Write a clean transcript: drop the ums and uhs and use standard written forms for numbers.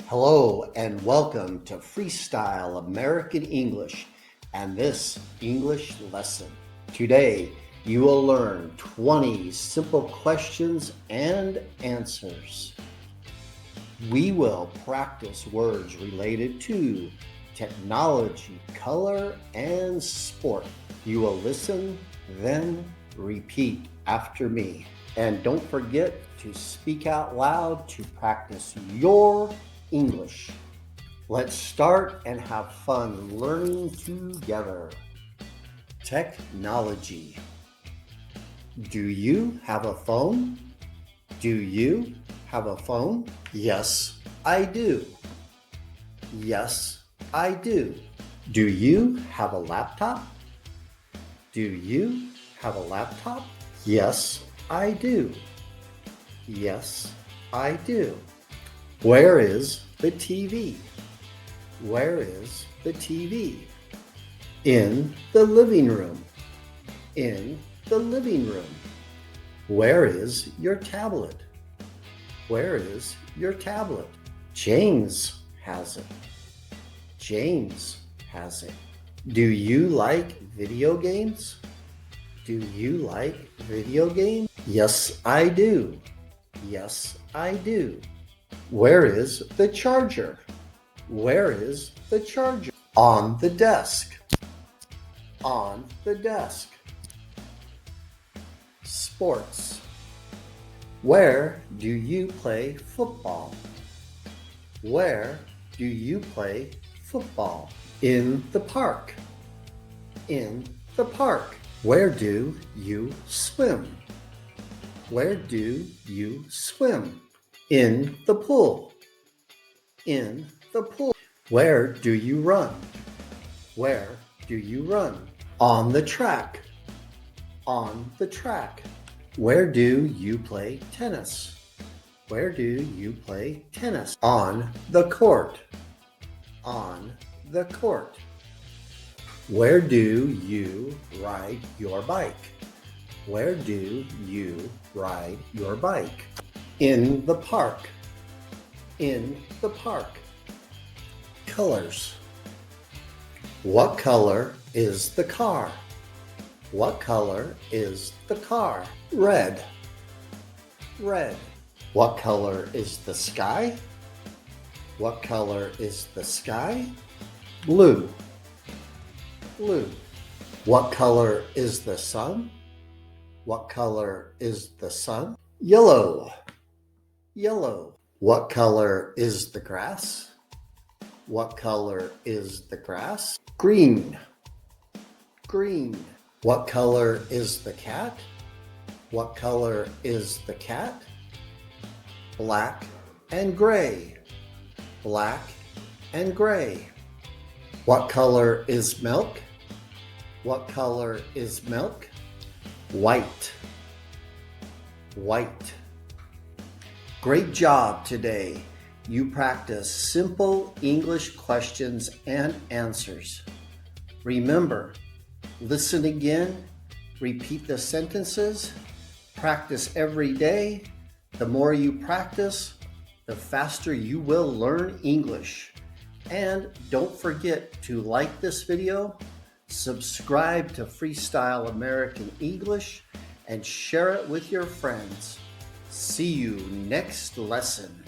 Hello and welcome to Freestyle American English and this English lesson. Today you will learn 20 simple questions and answers. We will practice words related to technology, color, and sport. You will listen, then repeat after me. And don't forget to speak out loud to practice your English. Let's start and have fun learning together. Technology. Do you have a phone? Do you have a phone? Yes, I do. Yes, I do. Do you have a laptop? Do you have a laptop? Yes, I do. Yes, I do. Where is the TV? Where is the TV? In the living room. In the living room. Where is your tablet? Where is your tablet? James has it. James has it. Do you like video games? Do you like video games? Yes, I do. Yes, I do. Where is the charger? Where is the charger? On the desk. On the desk. Sports. Where do you play football? Where do you play football? In the park. In the park. Where do you swim? Where do you swim? In the pool. In the pool. Where do you run? Where do you run? On the track. On the track. Where do you play tennis? Where do you play tennis? On the court. On the court. Where do you ride your bike? Where do you ride your bike? In the park. In the park. Colors. What color is the car? What color is the car? Red. Red. What color is the sky? What color is the sky? Blue. Blue. What color is the sun? What color is the sun? Yellow. Yellow. What color is the grass? What color is the grass? Green. Green. What color is the cat? What color is the cat? Black and gray. Black and gray. What color is milk? What color is milk? White. White. Great job today. You practice simple English questions and answers. Remember, listen again, repeat the sentences, practice every day. The more you practice, the faster you will learn English. And don't forget to like this video, subscribe to Freestyle American English, and share it with your friends. See you next lesson.